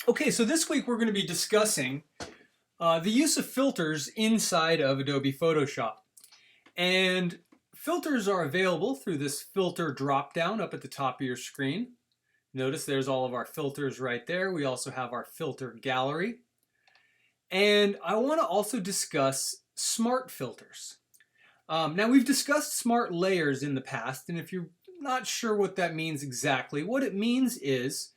Okay, so this week we're going to be discussing the use of filters inside of Adobe Photoshop. And filters are available through this filter drop-down up at the top of your screen. Notice there's all of our filters right there. We also have our filter gallery. And I want to also discuss smart filters. Now we've discussed smart layers in the past, and if you're not sure what that means exactly, what it means is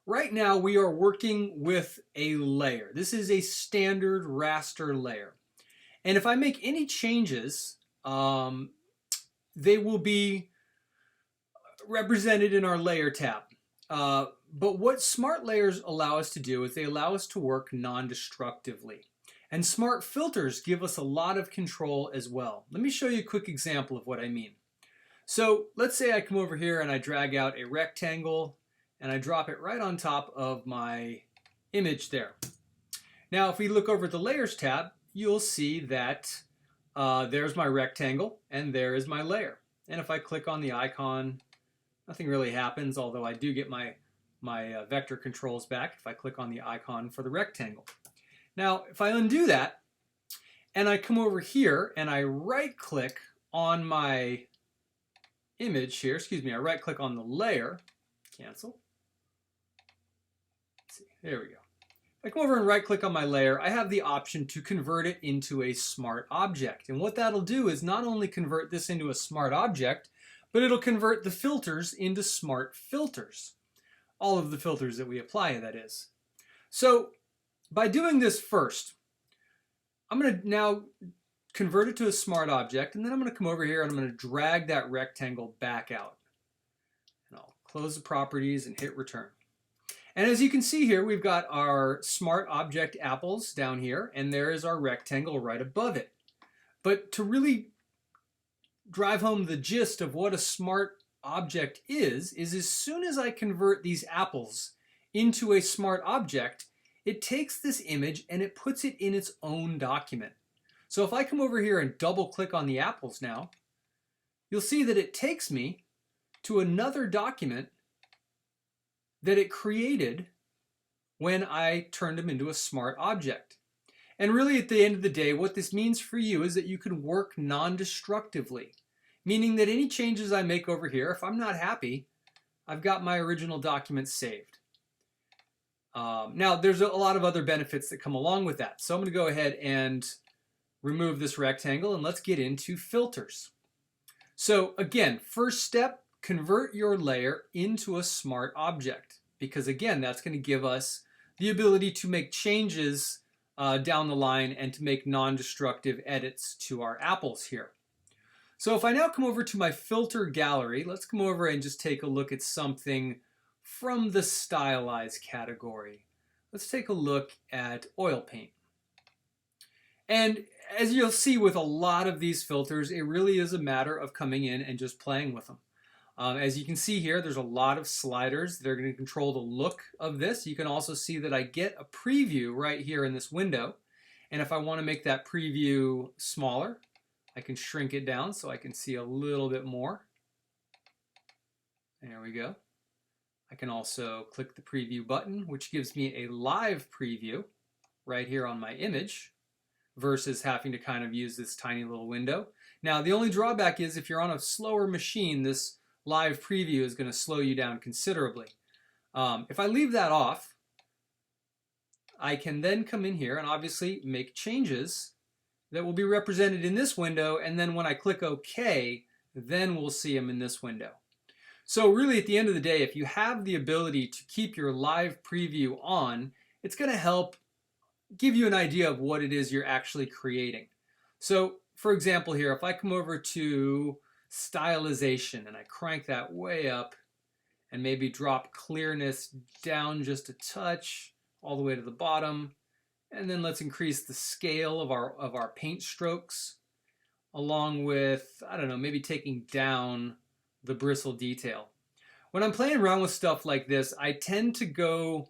right now we are working with a layer. This is a standard raster layer. And if I make any changes, they will be represented in our layer tab. But what smart layers allow us to do is they allow us to work non-destructively. And smart filters give us a lot of control as well. Let me show you a quick example of what I mean. So let's say I come over here and I drag out a rectangle and I drop it right on top of my image there. Now if we look over at the Layers tab, you'll see that there's my rectangle and there is my layer. And if I click on the icon, nothing really happens, although I do get my vector controls back if I click on the icon for the rectangle. Now if I undo that and I come over here and I right click on my image here, I right click on the layer, cancel. Let's see, there we go. If I come over and right click on my layer, I have the option to convert it into a smart object. And what that'll do is not only convert this into a smart object, but it'll convert the filters into smart filters. All of the filters that we apply, that is. So by doing this first, I'm going to now convert it to a smart object, and then I'm going to come over here and I'm going to drag that rectangle back out. And I'll close the properties and hit return. And as you can see here, we've got our smart object apples down here, and there is our rectangle right above it. But to really drive home the gist of what a smart object is as soon as I convert these apples into a smart object, it takes this image and it puts it in its own document. So if I come over here and double click on the apples now, you'll see that it takes me to another document that it created when I turned them into a smart object. And really at the end of the day, what this means for you is that you can work non-destructively, meaning that any changes I make over here, if I'm not happy, I've got my original document saved. Now, there's a lot of other benefits that come along with that. So I'm going to go ahead and remove this rectangle and let's get into filters. So again, first step, convert your layer into a smart object, because again, that's going to give us the ability to make changes down the line and to make non-destructive edits to our apples here. So if I now come over to my filter gallery, let's come over and just take a look at something from the stylize category. Let's take a look at oil paint. And as you'll see with a lot of these filters, it really is a matter of coming in and just playing with them. As you can see here, there's a lot of sliders that are going to control the look of this. You can also see that I get a preview right here in this window. And if I want to make that preview smaller, I can shrink it down so I can see a little bit more. There we go. I can also click the preview button, which gives me a live preview right here on my image, versus having to kind of use this tiny little window. Now, the only drawback is if you're on a slower machine, this live preview is going to slow you down considerably. If I leave that off, I can then come in here and obviously make changes that will be represented in this window, and then when I click OK, then we'll see them in this window. So really at the end of the day, if you have the ability to keep your live preview on, it's going to help give you an idea of what it is you're actually creating. So for example here, if I come over to stylization and I crank that way up and maybe drop clearness down just a touch all the way to the bottom, and then let's increase the scale of our paint strokes, along with, I don't know, maybe taking down the bristle detail. When I'm playing around with stuff like this, I tend to go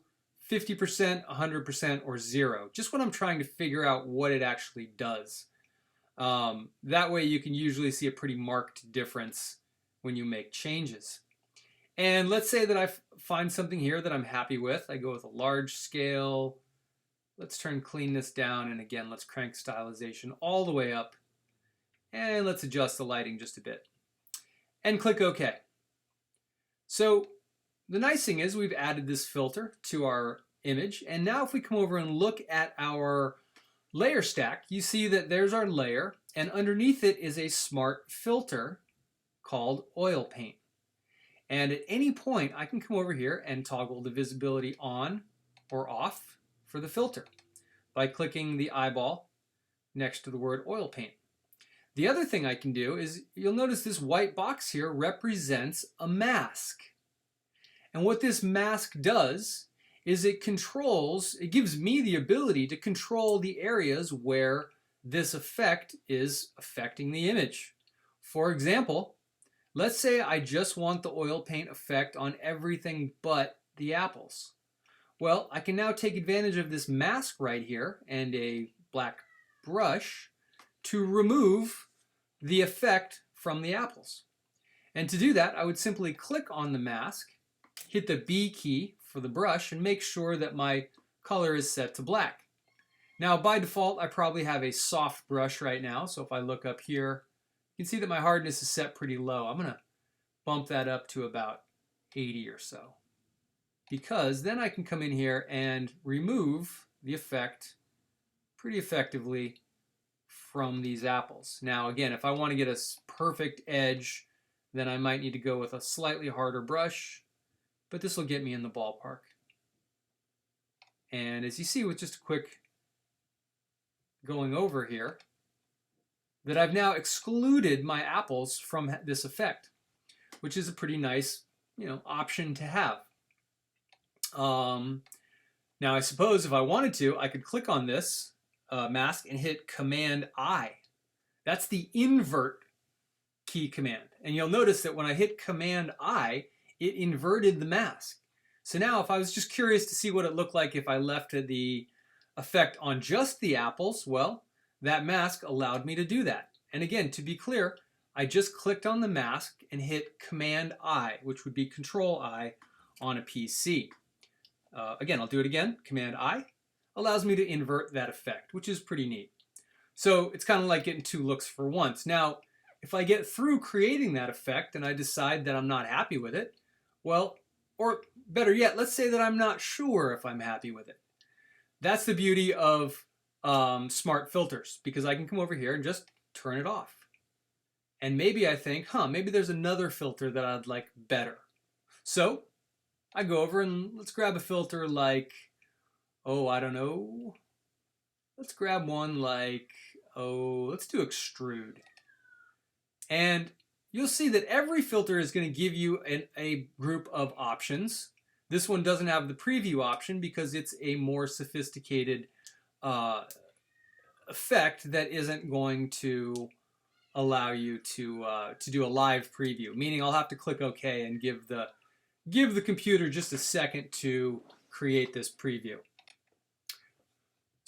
50%, 100%, or 0, just when I'm trying to figure out what it actually does. That way you can usually see a pretty marked difference when you make changes. And let's say that I find something here that I'm happy with. I go with a large scale. Let's turn cleanness down, and again, let's crank stylization all the way up. And let's adjust the lighting just a bit. And click OK. So the nice thing is we've added this filter to our image. And now if we come over and look at our layer stack, you see that there's our layer, and underneath it is a smart filter called oil paint. And at any point, I can come over here and toggle the visibility on or off for the filter by clicking the eyeball next to the word oil paint. The other thing I can do is, you'll notice this white box here represents a mask. And what this mask does is it gives me the ability to control the areas where this effect is affecting the image. For example, let's say I just want the oil paint effect on everything but the apples. Well, I can now take advantage of this mask right here and a black brush to remove the effect from the apples. And to do that, I would simply click on the mask, hit the B key for the brush, and make sure that my color is set to black. Now, by default, I probably have a soft brush right now, so if I look up here, you can see that my hardness is set pretty low. I'm going to bump that up to about 80 or so, because then I can come in here and remove the effect pretty effectively from these apples. Now again, if I want to get a perfect edge, then I might need to go with a slightly harder brush, but this will get me in the ballpark. And as you see with just a quick going over here, that I've now excluded my apples from this effect, which is a pretty nice, option to have. Now I suppose if I wanted to, I could click on this mask and hit Command I. That's the invert key command. And you'll notice that when I hit Command I, it inverted the mask. So now if I was just curious to see what it looked like if I left the effect on just the apples, well, that mask allowed me to do that. And again, to be clear, I just clicked on the mask and hit Command I, which would be Control I on a PC. Again, I'll do it again. Command I allows me to invert that effect, which is pretty neat. So it's kind of like getting two looks for once. Now, if I get through creating that effect and I decide that I'm not happy with it, well, or better yet, let's say that I'm not sure if I'm happy with it. That's the beauty of smart filters, because I can come over here and just turn it off. And maybe I think, maybe there's another filter that I'd like better. So I go over and let's grab a filter like, I don't know. Let's grab one like, let's do extrude. And you'll see that every filter is going to give you a group of options. This one doesn't have the preview option because it's a more sophisticated effect that isn't going to allow you to do a live preview. Meaning I'll have to click OK and give the computer just a second to create this preview.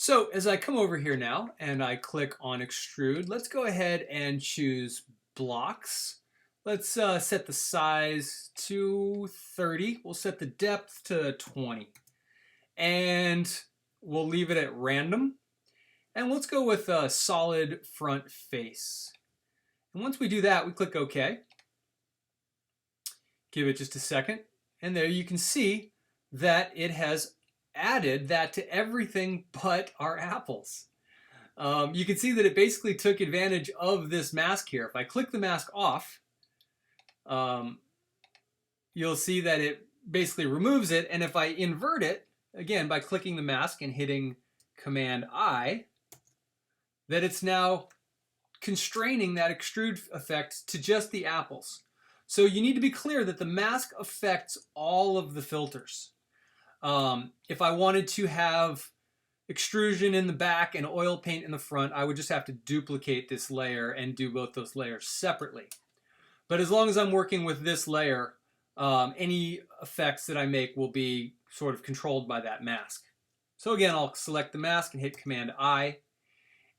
So as I come over here now and I click on extrude, let's go ahead and choose blocks. Let's set the size to 30. We'll set the depth to 20. And we'll leave it at random. And let's go with a solid front face. And once we do that, we click OK. Give it just a second. And there you can see that it has added that to everything but our apples. You can see that it basically took advantage of this mask here. If I click the mask off, you'll see that it basically removes it. And if I invert it, again, by clicking the mask and hitting Command I, that it's now constraining that extrude effect to just the apples. So you need to be clear that the mask affects all of the filters. If I wanted to have extrusion in the back and oil paint in the front, I would just have to duplicate this layer and do both those layers separately. But as long as I'm working with this layer, any effects that I make will be sort of controlled by that mask. So again, I'll select the mask and hit Command I.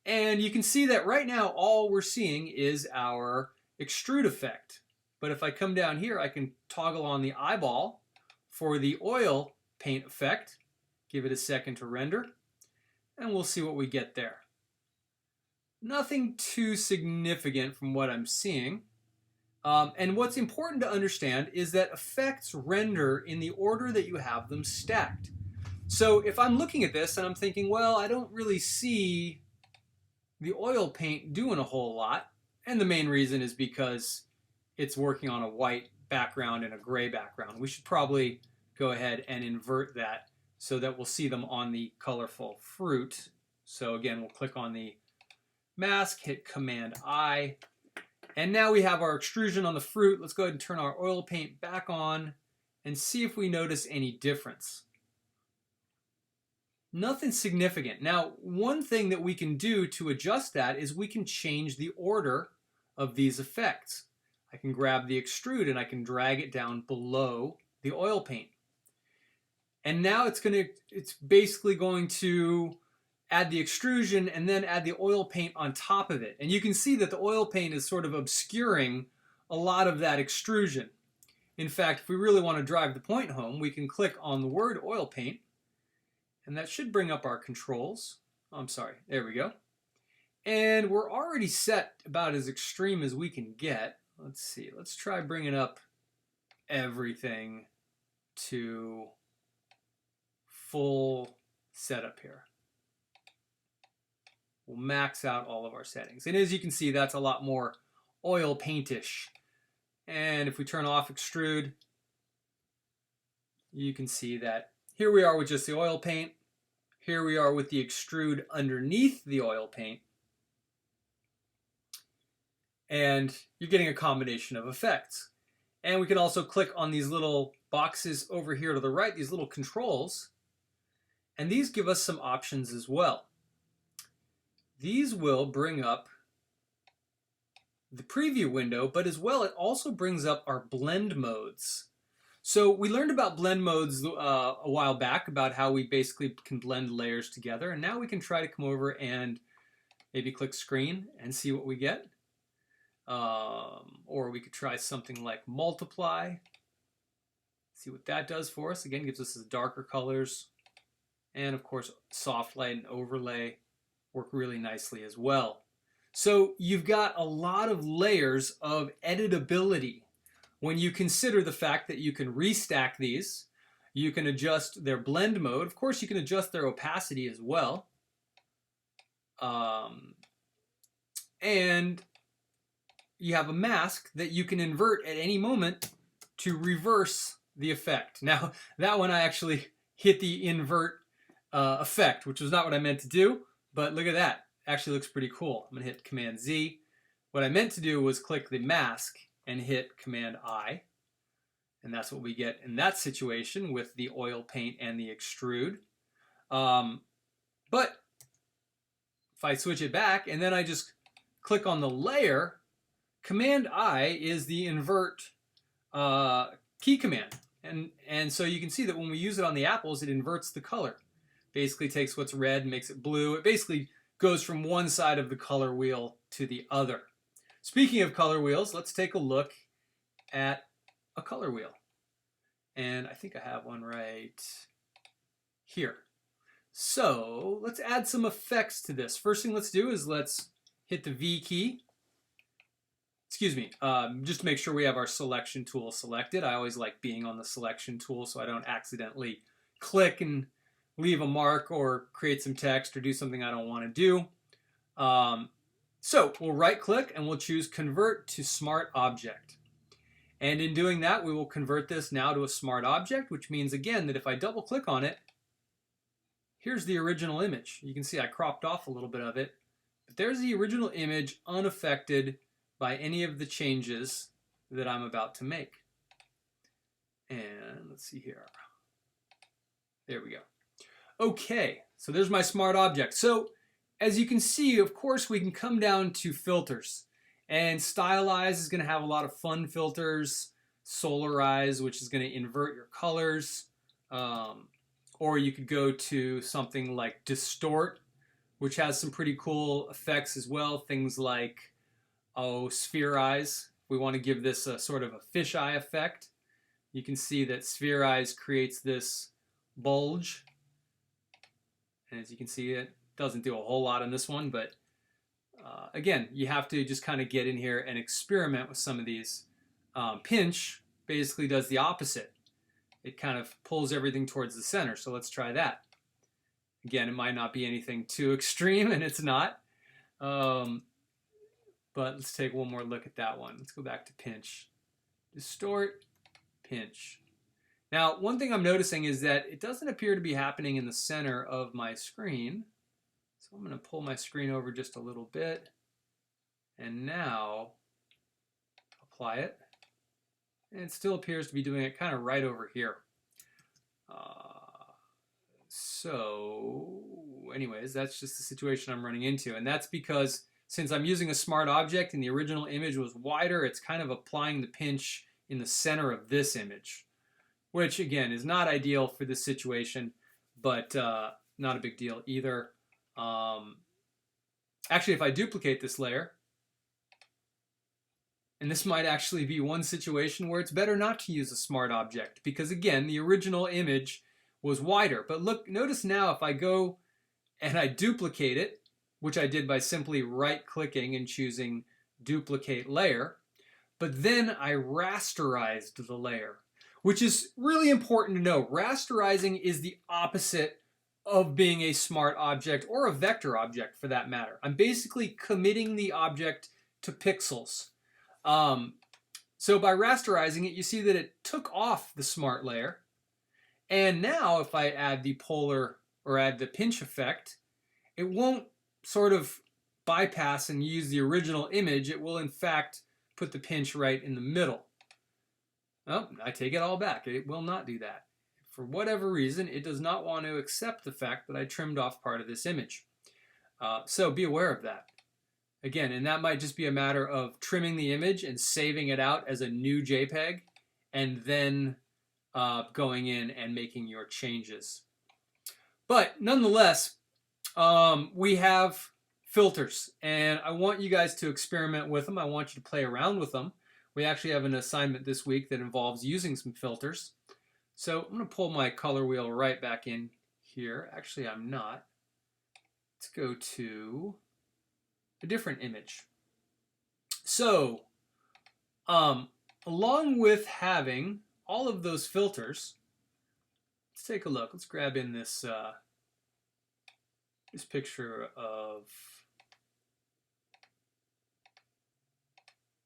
And you can see that right now all we're seeing is our extrude effect. But if I come down here, I can toggle on the eyeball for the oil paint effect, give it a second to render, and we'll see what we get there. Nothing too significant from what I'm seeing. And what's important to understand is that effects render in the order that you have them stacked. So if I'm looking at this and I'm thinking, well, I don't really see the oil paint doing a whole lot, and the main reason is because it's working on a white background and a gray background. We should probably go ahead and invert that so that we'll see them on the colorful fruit. So again, we'll click on the mask, hit Command I, and now we have our extrusion on the fruit. Let's go ahead and turn our oil paint back on and see if we notice any difference. Nothing significant. Now, one thing that we can do to adjust that is we can change the order of these effects. I can grab the extrude and I can drag it down below the oil paint. And now it's basically going to add the extrusion and then add the oil paint on top of it. And you can see that the oil paint is sort of obscuring a lot of that extrusion. In fact, if we really want to drive the point home, we can click on the word oil paint, and that should bring up our controls. I'm sorry, there we go. And we're already set about as extreme as we can get. Let's see, let's try bringing up everything to full setup here. We'll max out all of our settings. And as you can see, that's a lot more oil paintish. And if we turn off extrude, you can see that here we are with just the oil paint. Here we are with the extrude underneath the oil paint. And you're getting a combination of effects. And we can also click on these little boxes over here to the right, these little controls. And these give us some options as well. These will bring up the preview window, but as well it also brings up our blend modes. So we learned about blend modes a while back, about how we basically can blend layers together, and now we can try to come over and maybe click screen and see what we get. Or we could try something like multiply, see what that does for us. Again, gives us the darker colors, and of course soft light and overlay work really nicely as well. So you've got a lot of layers of editability when you consider the fact that you can restack these. You can adjust their blend mode. Of course, you can adjust their opacity as well. And you have a mask that you can invert at any moment to reverse the effect. Now, that one I actually hit the invert effect, which was not what I meant to do. But look at that. Actually looks pretty cool. I'm going to hit Command Z. What I meant to do was click the mask and hit Command I. And that's what we get in that situation with the oil paint and the extrude. But if I switch it back and then I just click on the layer, Command I is the invert key command. And so you can see that when we use it on the apples, it inverts the color. Basically takes what's red and makes it blue. It basically goes from one side of the color wheel to the other. Speaking of color wheels, let's take a look at a color wheel. And I think I have one right here. So let's add some effects to this. First thing let's do is let's hit the V key. Excuse me, just to make sure we have our selection tool selected. I always like being on the selection tool so I don't accidentally click and leave a mark or create some text or do something I don't want to do. So we'll right click and we'll choose Convert to Smart Object. And in doing that, we will convert this now to a smart object, which means again that if I double click on it, here's the original image. You can see I cropped off a little bit of it, but there's the original image unaffected by any of the changes that I'm about to make. And let's see here. There we go. Okay, so there's my smart object. So as you can see, of course, we can come down to filters. And Stylize is going to have a lot of fun filters. Solarize, which is going to invert your colors. Or you could go to something like Distort, which has some pretty cool effects as well. Things like, Spherize We want to give this a sort of a fisheye effect. You can see that Spherize creates this bulge. And as you can see, it doesn't do a whole lot on this one, but again, you have to just kind of get in here and experiment with some of these. Pinch basically does the opposite. It kind of pulls everything towards the center, so let's try that. Again, it might not be anything too extreme, and it's not. But let's take one more look at that one. Let's go back to pinch. Distort, pinch. Now, one thing I'm noticing is that it doesn't appear to be happening in the center of my screen. So I'm going to pull my screen over just a little bit. And now, apply it. And it still appears to be doing it kind of right over here. So, anyways, that's just the situation I'm running into. And that's because since I'm using a smart object and the original image was wider, it's kind of applying the pinch in the center of this image, which again is not ideal for this situation, but not a big deal either. Actually, if I duplicate this layer, and this might actually be one situation where it's better not to use a smart object, because again, the original image was wider. But look, notice now if I go and I duplicate it, which I did by simply right-clicking and choosing Duplicate Layer, but then I rasterized the layer, which is really important to know. Rasterizing is the opposite of being a smart object or a vector object for that matter. I'm basically committing the object to pixels. So by rasterizing it, you see that it took off the smart layer. And now if I add the polar or add the pinch effect, it won't sort of bypass and use the original image. It will in fact put the pinch right in the middle. Oh, I take it all back. It will not do that. For whatever reason, it does not want to accept the fact that I trimmed off part of this image. So be aware of that. Again, and that might just be a matter of trimming the image and saving it out as a new JPEG, and then going in and making your changes. But nonetheless, we have filters, and I want you guys to experiment with them. I want you to play around with them. We actually have an assignment this week that involves using some filters. So I'm going to pull my color wheel right back in here. Actually, I'm not. Let's go to a different image. So, along with having all of those filters, let's take a look. Let's grab in this this picture of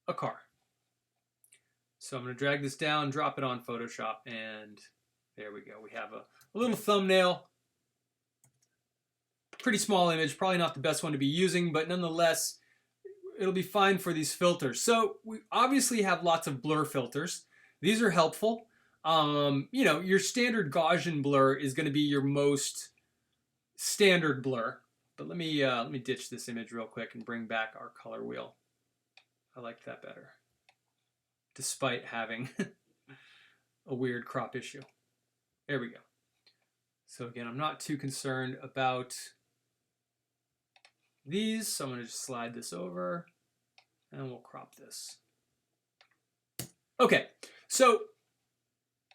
a car. So I'm going to drag this down, drop it on Photoshop, and there we go. We have a little thumbnail. Pretty small image, probably not the best one to be using, but nonetheless, it'll be fine for these filters. So we obviously have lots of blur filters. These are helpful. You know, your standard Gaussian blur is going to be your most standard blur. But let me ditch this image real quick and bring back our color wheel. I like that better, despite having a weird crop issue. There we go. So again, I'm not too concerned about these, so I'm going to just slide this over and we'll crop this. Okay, so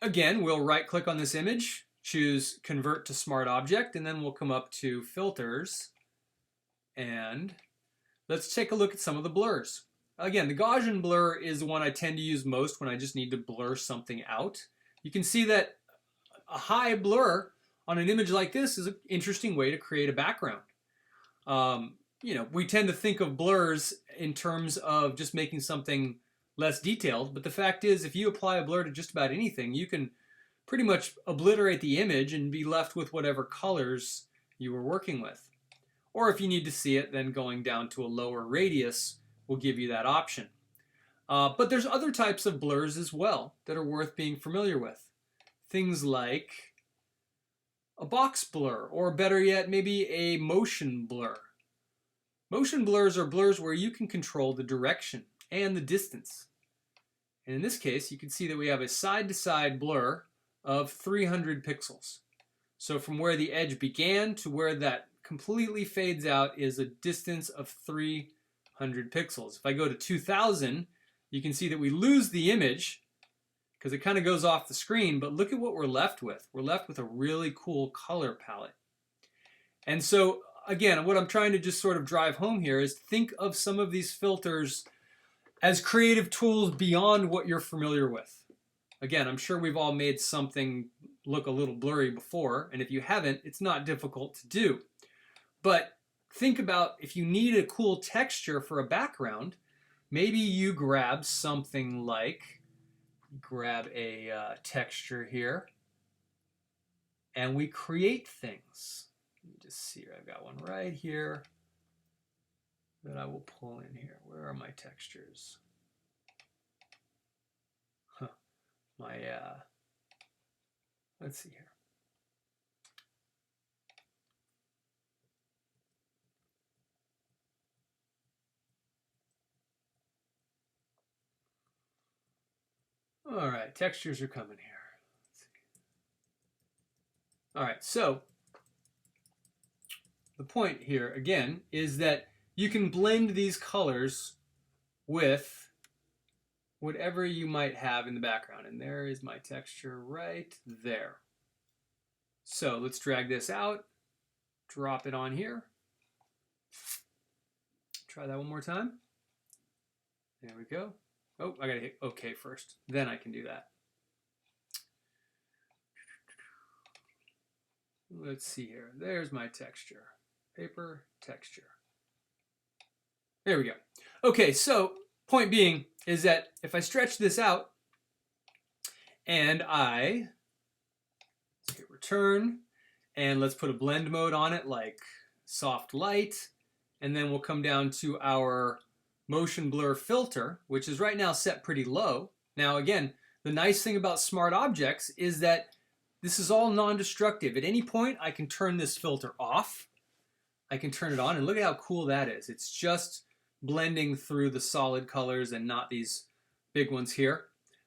again, we'll right click on this image, choose Convert to Smart Object, and then we'll come up to Filters, and let's take a look at some of the blurs. Again, the Gaussian blur is the one I tend to use most when I just need to blur something out. You can see that a high blur on an image like this is an interesting way to create a background. You know, we tend to think of blurs in terms of just making something less detailed, but the fact is, if you apply a blur to just about anything, you can pretty much obliterate the image and be left with whatever colors you were working with. Or if you need to see it, then going down to a lower radius will give you that option. But there's other types of blurs as well that are worth being familiar with. Things like a box blur, or better yet, maybe a motion blur. Motion blurs are blurs where you can control the direction and the distance. And in this case, you can see that we have a side-to-side blur of 300 pixels. So from where the edge began to where that completely fades out is a distance of 300 pixels. If I go to 2000, you can see that we lose the image because it kind of goes off the screen, but look at what we're left with. We're left with a really cool color palette. And so, again, what I'm trying to just sort of drive home here is think of some of these filters as creative tools beyond what you're familiar with. Again, I'm sure we've all made something look a little blurry before, and if you haven't, it's not difficult to do. But think about if you need a cool texture for a background, maybe you grab something like, grab a texture here, and we create things. Let me just see here, I've got one right here that I will pull in here. Where are my textures? Let's see here. All right, textures are coming here. All right, so the point here, again, is that you can blend these colors with whatever you might have in the background. And there is my texture right there. So let's drag this out, drop it on here. Try that one more time. There we go. Oh, I gotta hit OK first. Then I can do that. Let's see here. There's my texture. Paper, texture. There we go. Okay, so point being is that if I stretch this out and I hit return and let's put a blend mode on it like soft light, and then we'll come down to our motion blur filter, which is right now set pretty low. Now again, the nice thing about smart objects is that this is all non-destructive. At any point I can turn this filter off, I can turn it on, and look at how cool that is. It's just blending through the solid colors and not these big ones here.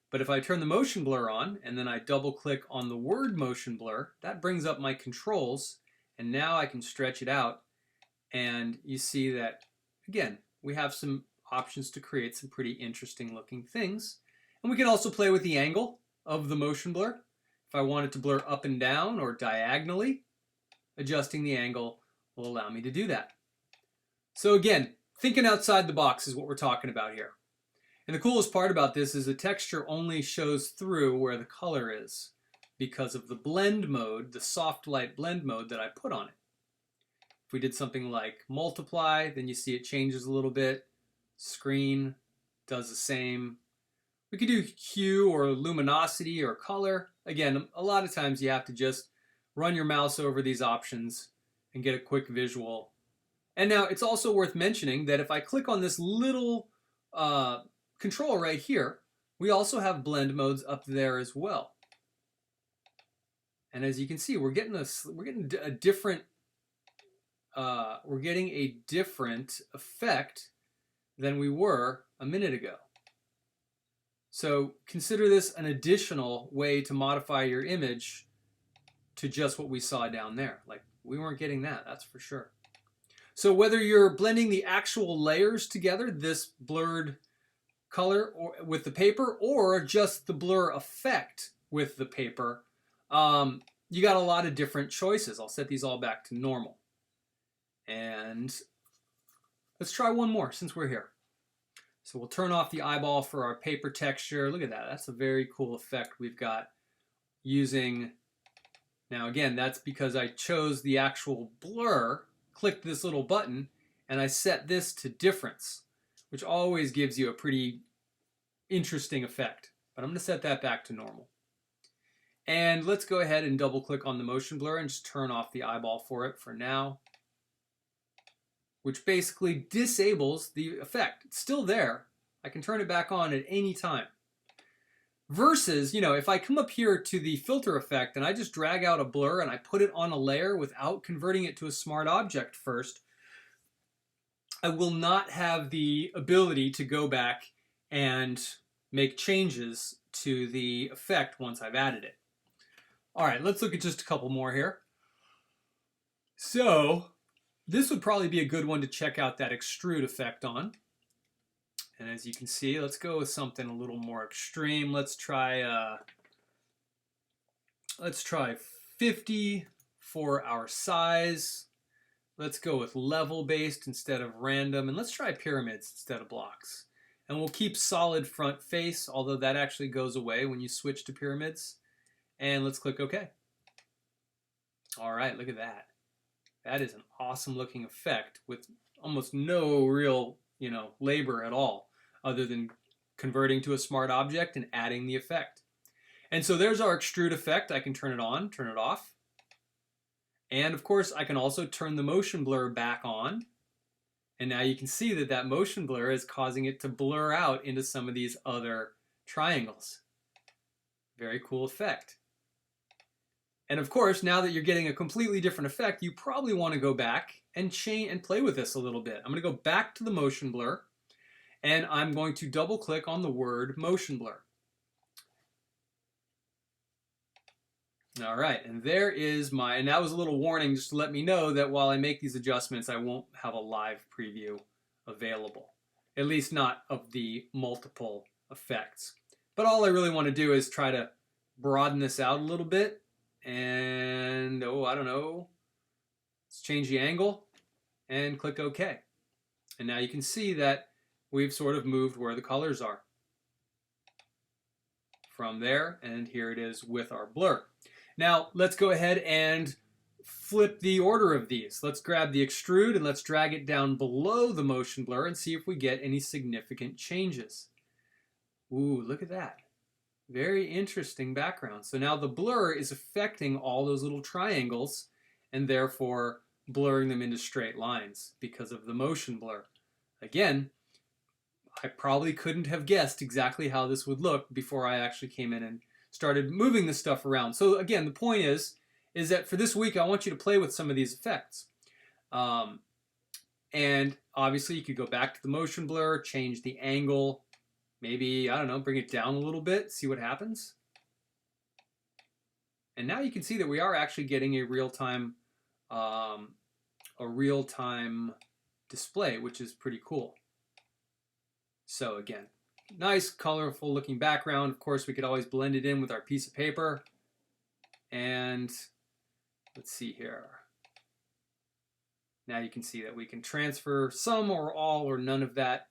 But if I turn the motion blur on and then I double click on the word motion blur, that brings up my controls, and now I can stretch it out, and you see that again we have some options to create some pretty interesting looking things. And we can also play with the angle of the motion blur. If I wanted to blur up and down or diagonally, adjusting the angle will allow me to do that. So again, thinking outside the box is what we're talking about here. And the coolest part about this is the texture only shows through where the color is because of the blend mode, the soft light blend mode that I put on it. If we did something like multiply, then you see it changes a little bit. Screen does the same. We could do hue or luminosity or color. Again, a lot of times you have to just run your mouse over these options and get a quick visual. And now it's also worth mentioning that if I click on this little control right here, we also have blend modes up there as well. And as you can see, we're getting a different effect than we were a minute ago. So consider this an additional way to modify your image to just what we saw down there. Like, we weren't getting that, that's for sure. So whether you're blending the actual layers together, this blurred color or with the paper, or just the blur effect with the paper, you got a lot of different choices. I'll set these all back to normal. And let's try one more since we're here. So we'll turn off the eyeball for our paper texture. Look at that. That's a very cool effect we've got using. Now again, that's because I chose the actual blur, clicked this little button, and I set this to difference, which always gives you a pretty interesting effect. But I'm going to set that back to normal. And let's go ahead and double click on the motion blur and just turn off the eyeball for it for now, which basically disables the effect. It's still there. I can turn it back on at any time. Versus, you know, if I come up here to the filter effect and I just drag out a blur and I put it on a layer without converting it to a smart object first, I will not have the ability to go back and make changes to the effect once I've added it. All right, let's look at just a couple more here. So this would probably be a good one to check out that extrude effect on. And as you can see, let's go with something a little more extreme. Let's try 50 for our size. Let's go with level based instead of random, and let's try pyramids instead of blocks. And we'll keep solid front face, although that actually goes away when you switch to pyramids. And let's click OK. All right, look at that. That is an awesome looking effect with almost no real, labor at all, other than converting to a smart object and adding the effect. And so there's our extrude effect. I can turn it on, turn it off. And of course, I can also turn the motion blur back on. And now you can see that that motion blur is causing it to blur out into some of these other triangles. Very cool effect. And of course, now that you're getting a completely different effect, you probably want to go back and change and play with this a little bit. I'm going to go back to the motion blur, and I'm going to double click on the word motion blur. All right, and there is my, and that was a little warning just to let me know that while I make these adjustments, I won't have a live preview available, at least not of the multiple effects. But all I really want to do is try to broaden this out a little bit. And, I don't know, let's change the angle and click OK. And now you can see that we've sort of moved where the colors are from there, and here it is with our blur. Now let's go ahead and flip the order of these. Let's grab the extrude and let's drag it down below the motion blur and see if we get any significant changes. Ooh, look at that. Very interesting background. So now the blur is affecting all those little triangles and therefore blurring them into straight lines because of the motion blur. Again, I probably couldn't have guessed exactly how this would look before I actually came in and started moving this stuff around. So again, the point is that for this week, I want you to play with some of these effects. And obviously you could go back to the motion blur, change the angle, maybe, I don't know, bring it down a little bit, see what happens. And now you can see that we are actually getting a real-time display, which is pretty cool. So again, nice, colorful looking background. Of course, we could always blend it in with our piece of paper. And let's see here. Now you can see that we can transfer some or all or none of that,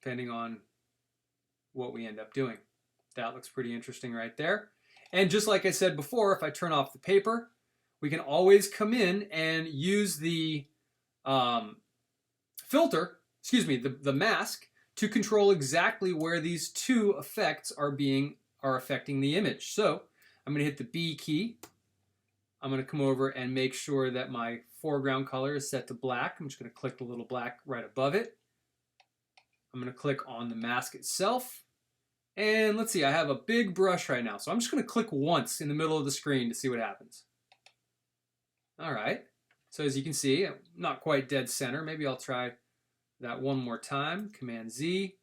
depending on what we end up doing. That looks pretty interesting right there. And just like I said before, if I turn off the paper, we can always come in and use the the mask to control exactly where these two effects are affecting the image. So I'm going to hit the B key. I'm going to come over and make sure that my foreground color is set to black. I'm just going to click the little black right above it. I'm going to click on the mask itself. And let's see, I have a big brush right now. So I'm just going to click once in the middle of the screen to see what happens. All right. So as you can see, I'm not quite dead center. Maybe I'll try that one more time. Command Z,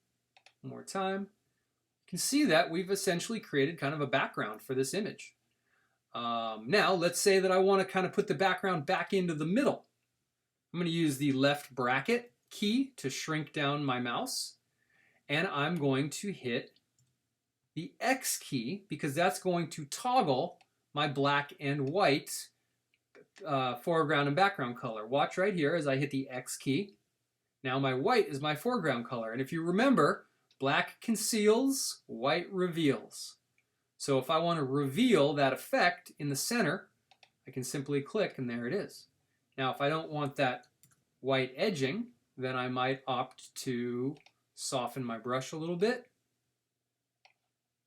one more time. You can see that we've essentially created kind of a background for this image. Now, let's say that I want to kind of put the background back into the middle. I'm going to use the left bracket key to shrink down my mouse. And I'm going to hit the X key because that's going to toggle my black and white foreground and background color. Watch right here as I hit the X key. Now my white is my foreground color. And if you remember, black conceals, white reveals. So if I want to reveal that effect in the center, I can simply click and there it is. Now if I don't want that white edging, then I might opt to soften my brush a little bit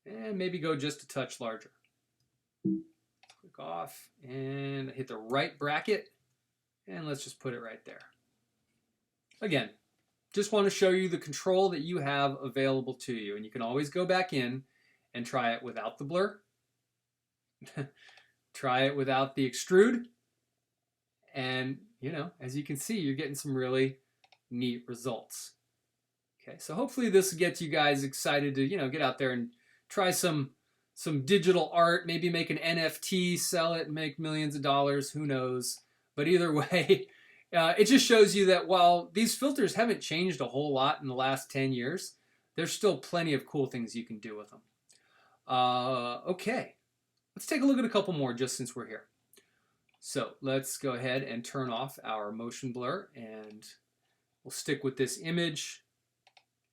and maybe go just a touch larger. Click off and hit the right bracket and let's just put it right there. Again, just want to show you the control that you have available to you, and you can always go back in and try it without the blur. Try it without the extrude. And, as you can see, you're getting some really neat results. Okay, so hopefully this gets you guys excited to, get out there and try some digital art, maybe make an NFT, sell it, make millions of dollars, who knows. But either way, It just shows you that while these filters haven't changed a whole lot in the last 10 years, there's still plenty of cool things you can do with them. Okay, let's take a look at a couple more just since we're here. So let's go ahead and turn off our motion blur, and we'll stick with this image.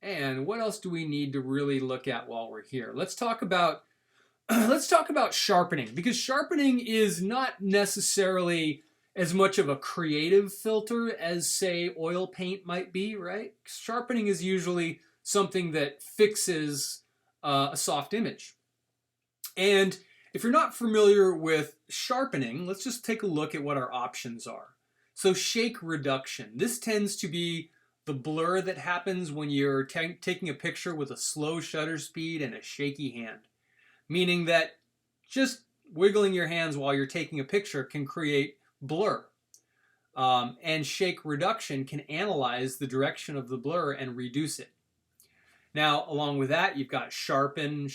And what else do we need to really look at while we're here? Let's talk about sharpening, because sharpening is not necessarily as much of a creative filter as, say, oil paint might be, right? Sharpening is usually something that fixes a soft image. And if you're not familiar with sharpening, let's just take a look at what our options are. So shake reduction. This tends to be the blur that happens when you're taking a picture with a slow shutter speed and a shaky hand. Meaning that just wiggling your hands while you're taking a picture can create blur. And shake reduction can analyze the direction of the blur and reduce it. Now, along with that, you've got sharpen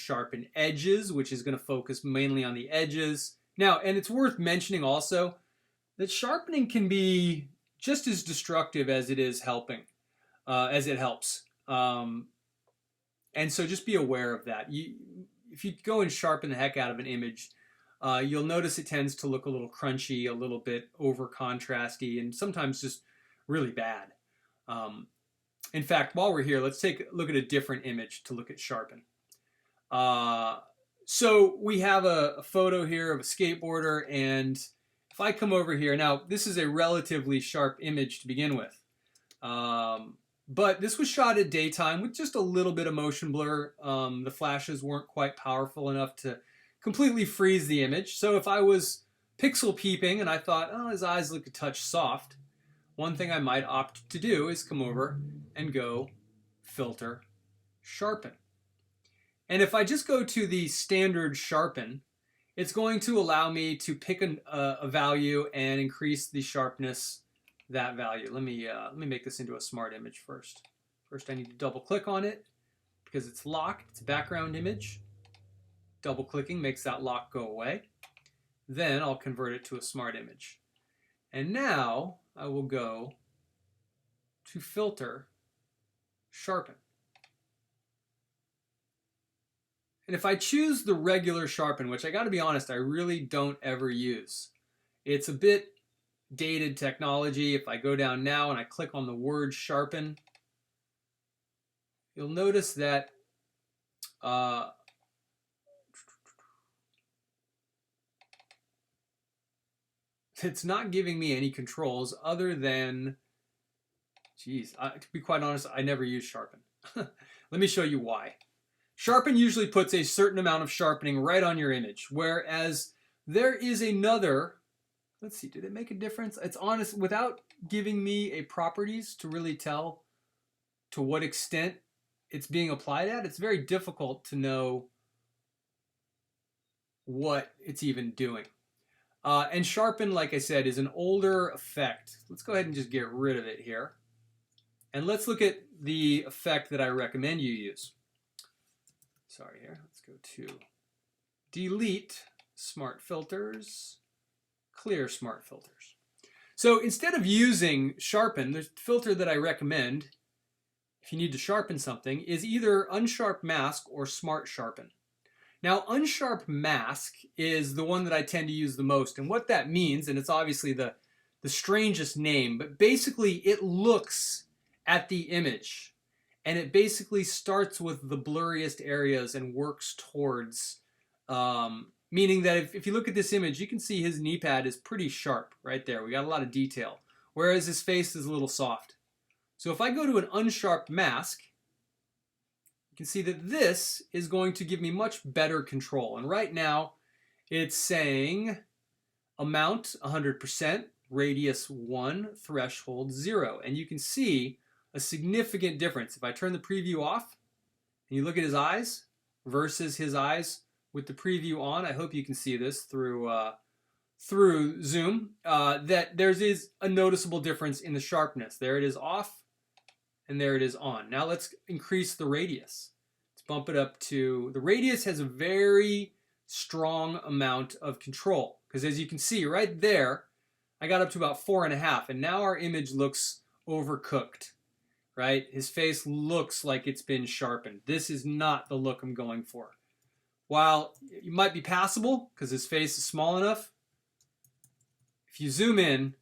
edges, which is going to focus mainly on the edges. Now, and it's worth mentioning also that sharpening can be just as destructive as it is helping, as it helps. And so just be aware of that. If you go and sharpen the heck out of an image, you'll notice it tends to look a little crunchy, a little bit over contrasty, and sometimes just really bad. In fact, while we're here, let's take a look at a different image to look at sharpen. So we have a photo here of a skateboarder, and if I come over here, now this is a relatively sharp image to begin with. But this was shot at daytime with just a little bit of motion blur. The flashes weren't quite powerful enough to completely freeze the image. So if I was pixel peeping and I thought, oh, his eyes look a touch soft, one thing I might opt to do is come over and go filter sharpen. And if I just go to the standard sharpen, it's going to allow me to pick a value and increase the sharpness that value. Let me make this into a smart image first. First I need to double click on it because it's locked. It's a background image. Double clicking makes that lock go away. Then I'll convert it to a smart image. And now I will go to filter sharpen. And if I choose the regular sharpen, which I got to be honest, I really don't ever use. It's a bit dated technology. If I go down now and I click on the word sharpen, you'll notice that it's not giving me any controls other than, geez, to be quite honest, I never use sharpen. Let me show you why. Sharpen usually puts a certain amount of sharpening right on your image, whereas there is another, let's see, did it make a difference? It's honest, without giving me a properties to really tell to what extent it's being applied at, it's very difficult to know what it's even doing. And sharpen, like I said, is an older effect. Let's go ahead and just get rid of it here. And let's look at the effect that I recommend you use. Sorry here, let's go to delete smart filters, clear smart filters. So instead of using sharpen, the filter that I recommend, if you need to sharpen something, is either unsharp mask or smart sharpen. Now, unsharp mask is the one that I tend to use the most. And what that means, and it's obviously the strangest name, but basically it looks at the image and it basically starts with the blurriest areas and works towards, meaning that if you look at this image, you can see his knee pad is pretty sharp right there. We got a lot of detail, whereas his face is a little soft. So if I go to an unsharp mask, you can see that this is going to give me much better control. And right now it's saying amount 100%, radius 1, threshold 0. And you can see a significant difference. If I turn the preview off and you look at his eyes versus his eyes with the preview on, I hope you can see this through Zoom, that there is a noticeable difference in the sharpness. There it is off and there it is on. Now let's increase the radius. Let's bump it up to, the radius has a very strong amount of control because as you can see right there, I got up to about 4.5, and now our image looks overcooked, right? His face looks like it's been sharpened. This is not the look I'm going for. While it might be passable because his face is small enough, if you zoom in,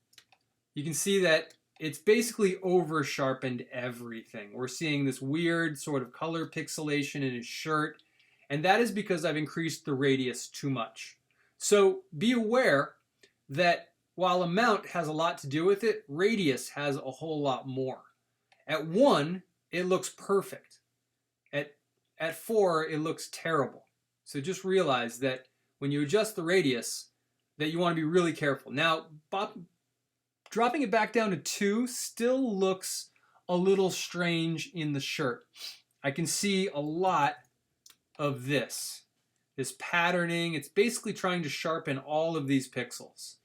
you can see that it's basically over sharpened everything. We're seeing this weird sort of color pixelation in his shirt, and that is because I've increased the radius too much. So be aware that while amount has a lot to do with it, radius has a whole lot more. At 1, it looks perfect. At 4, it looks terrible. So just realize that when you adjust the radius, that you want to be really careful. Now, dropping it back down to 2 still looks a little strange in the shirt. I can see a lot of this patterning. It's basically trying to sharpen all of these pixels,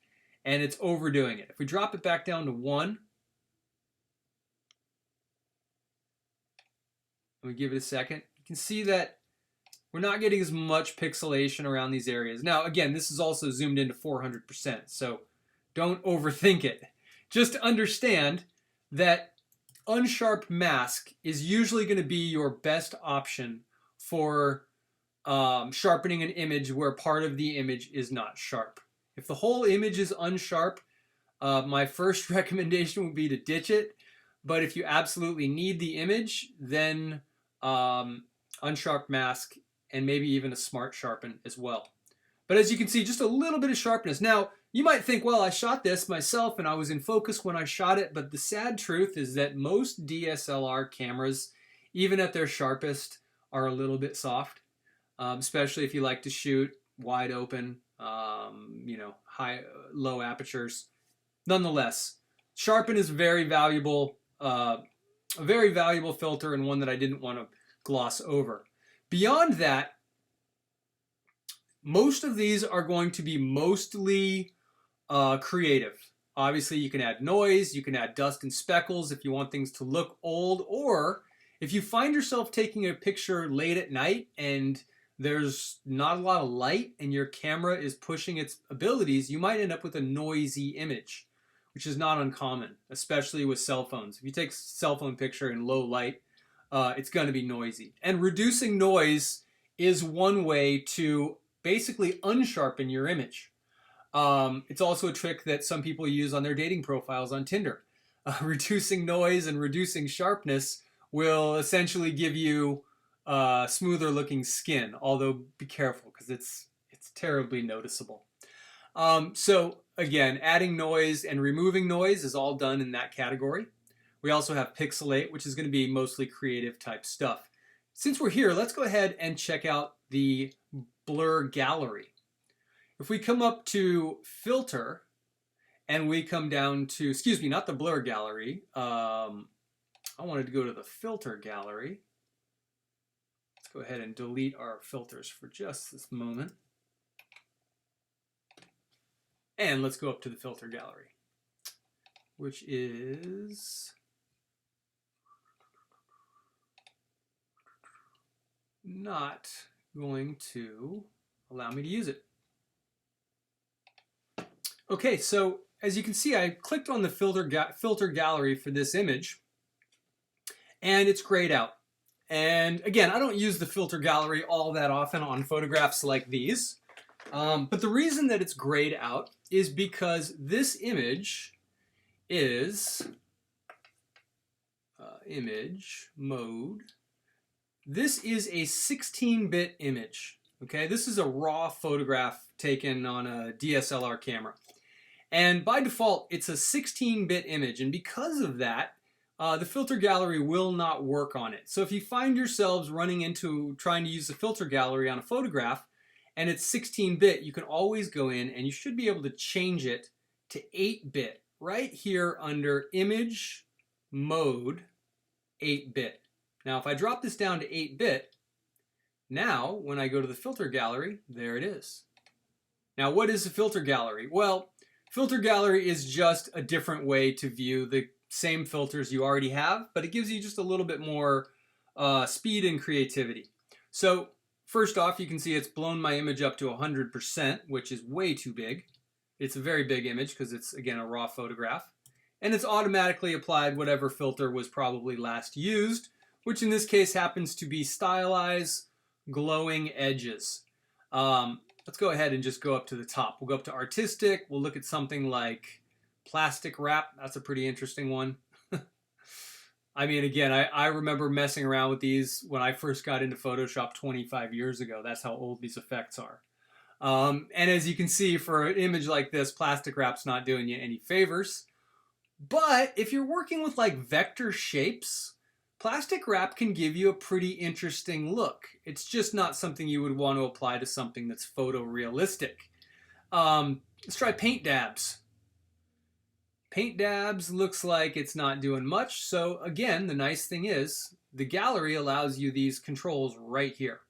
and it's overdoing it. If we drop it back down to 1, let me give it a second. You can see that we're not getting as much pixelation around these areas. Now, again, this is also zoomed into 400%, so don't overthink it. Just understand that unsharp mask is usually going to be your best option for sharpening an image where part of the image is not sharp. If the whole image is unsharp, my first recommendation would be to ditch it. But if you absolutely need the image, then unsharp mask and maybe even a smart sharpen as well. But as you can see, just a little bit of sharpness. Now, you might think, well, I shot this myself and I was in focus when I shot it, but the sad truth is that most DSLR cameras, even at their sharpest, are a little bit soft, especially if you like to shoot wide open, low apertures. Nonetheless, sharpen is a very valuable filter, and one that I didn't want to gloss over. Beyond that, most of these are going to be mostly creative. Obviously, you can add noise, you can add dust and speckles if you want things to look old, or if you find yourself taking a picture late at night and there's not a lot of light and your camera is pushing its abilities, you might end up with a noisy image, which is not uncommon, especially with cell phones. If you take a cell phone picture in low light, it's going to be noisy. And reducing noise is one way to basically unsharpen your image. It's also a trick that some people use on their dating profiles on Tinder. Reducing noise and reducing sharpness will essentially give you smoother looking skin, although be careful because it's terribly noticeable. So again, adding noise and removing noise is all done in that category. We also have pixelate, which is going to be mostly creative type stuff. Since we're here, let's go ahead and check out the blur gallery. If we come up to filter and we come down to, excuse me, not the blur gallery. I wanted to go to the filter gallery. Let's go ahead and delete our filters for just this moment. And let's go up to the filter gallery, which is not going to allow me to use it. Okay, so as you can see, I clicked on the filter gallery for this image, and it's grayed out. And again, I don't use the filter gallery all that often on photographs like these. But the reason that it's grayed out is because this image is image mode. This is a 16-bit image. Okay, this is a raw photograph taken on a DSLR camera. And by default, it's a 16-bit image. And because of that, the filter gallery will not work on it. So if you find yourselves running into trying to use the filter gallery on a photograph and it's 16-bit, you can always go in and you should be able to change it to 8-bit right here under image mode 8-bit. Now if I drop this down to 8-bit, now when I go to the filter gallery, there it is. Now what is the filter gallery? Well, filter gallery is just a different way to view the same filters you already have, but it gives you just a little bit more speed and creativity. So first off, you can see it's blown my image up to 100%, which is way too big. It's a very big image because it's, again, a raw photograph. And it's automatically applied whatever filter was probably last used, which in this case happens to be Stylize Glowing Edges. Let's go ahead and just go up to the top. We'll go up to Artistic. We'll look at something like Plastic Wrap. That's a pretty interesting one. I mean, again, I remember messing around with these when I first got into Photoshop 25 years ago. That's how old these effects are. And as you can see, for an image like this, Plastic Wrap's not doing you any favors. But if you're working with like vector shapes, Plastic Wrap can give you a pretty interesting look. It's just not something you would want to apply to something that's photorealistic. Let's try Paint Dabs. Paint Dabs looks like it's not doing much. So again, the nice thing is the gallery allows you these controls right here.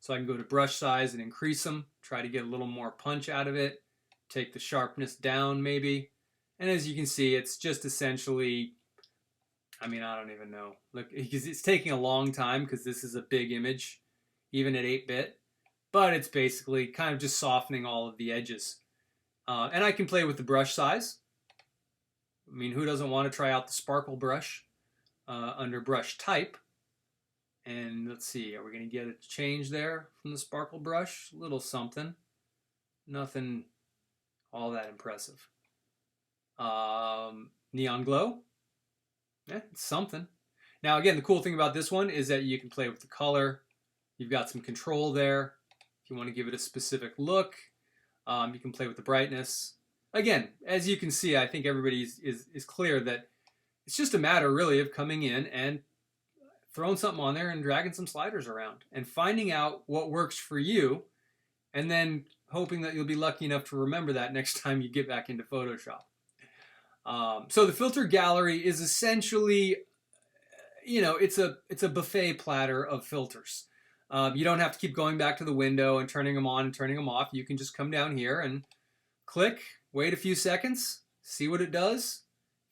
So I can go to brush size and increase them, try to get a little more punch out of it, take the sharpness down maybe. And as you can see, it's just essentially, I mean, I don't even know. Look, because it's taking a long time because this is a big image, even at 8-bit. But it's basically kind of just softening all of the edges. And I can play with the brush size. I mean, who doesn't want to try out the sparkle brush under brush type? And let's see, are we going to get a change there from the sparkle brush? A little something. Nothing all that impressive. Neon Glow. Yeah, it's something. Now, again, the cool thing about this one is that you can play with the color. You've got some control there. If you want to give it a specific look, you can play with the brightness. Again, as you can see, I think everybody is clear that it's just a matter, really, of coming in and throwing something on there and dragging some sliders around and finding out what works for you, and then hoping that you'll be lucky enough to remember that next time you get back into Photoshop. So the filter gallery is essentially, you know, it's a buffet platter of filters. You don't have to keep going back to the window and turning them on and turning them off. You can just come down here and click, wait a few seconds, see what it does.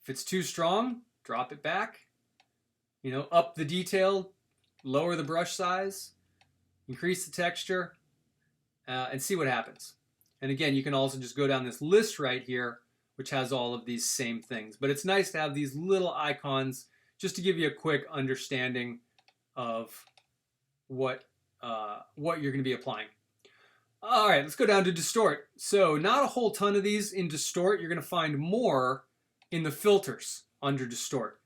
If it's too strong, drop it back. You know, up the detail, lower the brush size, increase the texture, and see what happens. And again, you can also just go down this list right here, which has all of these same things. But it's nice to have these little icons just to give you a quick understanding of what you're going to be applying. All right, let's go down to Distort. So not a whole ton of these in Distort. You're going to find more in the filters under Distort.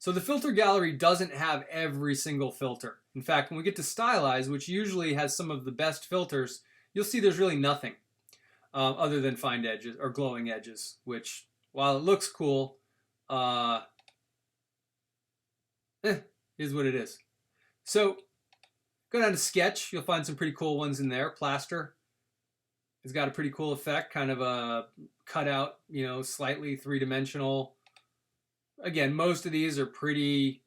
So the filter gallery doesn't have every single filter. In fact, when we get to Stylize, which usually has some of the best filters, you'll see there's really nothing other than Find Edges or Glowing Edges, which, while it looks cool, is what it is. So go down to Sketch. You'll find some pretty cool ones in there. Plaster has got a pretty cool effect, kind of a cutout, you know, slightly three-dimensional. Again, most of these are pretty,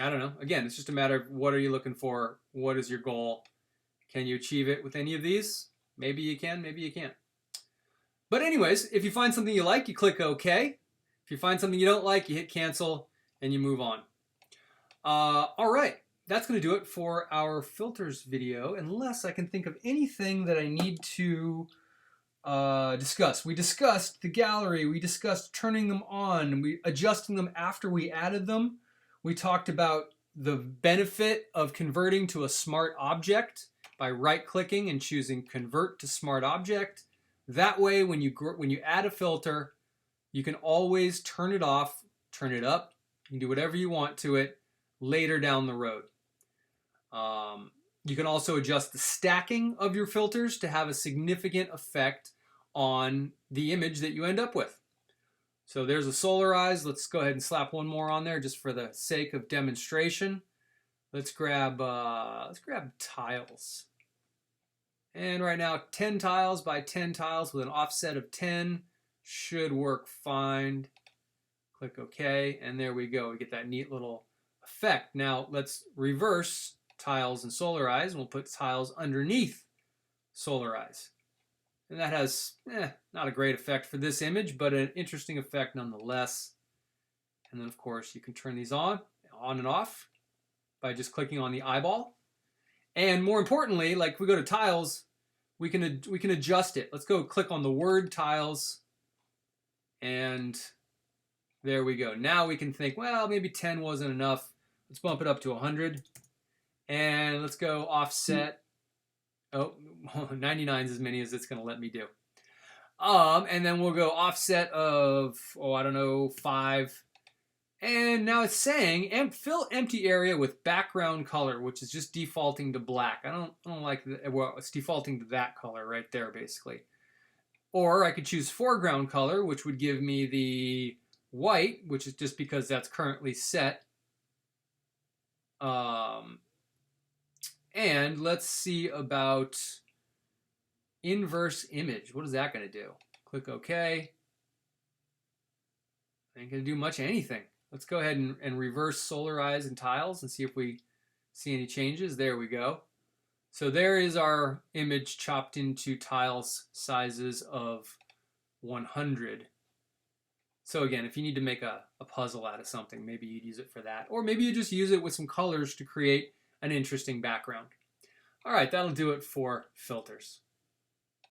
I don't know. Again, it's just a matter of what are you looking for? What is your goal? Can you achieve it with any of these? Maybe you can, maybe you can't. But anyways, if you find something you like, you click OK. If you find something you don't like, you hit cancel and you move on. All right, that's going to do it for our filters video, unless I can think of anything that I need to discuss. We discussed the gallery, we discussed turning them on, we adjusting them after we added them. We talked about the benefit of converting to a smart object by right-clicking and choosing Convert to Smart Object. That way, when you add a filter, you can always turn it off, turn it up. You can do whatever you want to it later down the road. You can also adjust the stacking of your filters to have a significant effect on the image that you end up with. So there's a Solarize. Let's go ahead and slap one more on there just for the sake of demonstration. Let's grab tiles. And right now, 10 tiles by 10 tiles with an offset of 10 should work fine. Click OK, and there we go. We get that neat little effect. Now let's reverse tiles and Solarize, and we'll put tiles underneath Solarize. And that has not a great effect for this image, but an interesting effect nonetheless. And then, of course, you can turn these on and off by just clicking on the eyeball. And more importantly, like if we go to tiles, we can adjust it. Let's go click on the word tiles, and there we go. Now we can think, well, maybe 10 wasn't enough. Let's bump it up to 100. And let's go offset. Oh, 99 is as many as it's going to let me do. And then we'll go offset of, I don't know, 5. And now it's saying fill empty area with background color, which is just defaulting to black. I don't like the, well, it's defaulting to that color right there, basically. Or I could choose foreground color, which would give me the white, which is just because that's currently set. And let's see about inverse image. What is that going to do? Click OK. Ain't going to do much of anything. Let's go ahead and reverse solarize and tiles and see if we see any changes. There we go. So there is our image chopped into tiles sizes of 100. So again, if you need to make a puzzle out of something, maybe you'd use it for that. Or maybe you just use it with some colors to create an interesting background. All right, that'll do it for filters.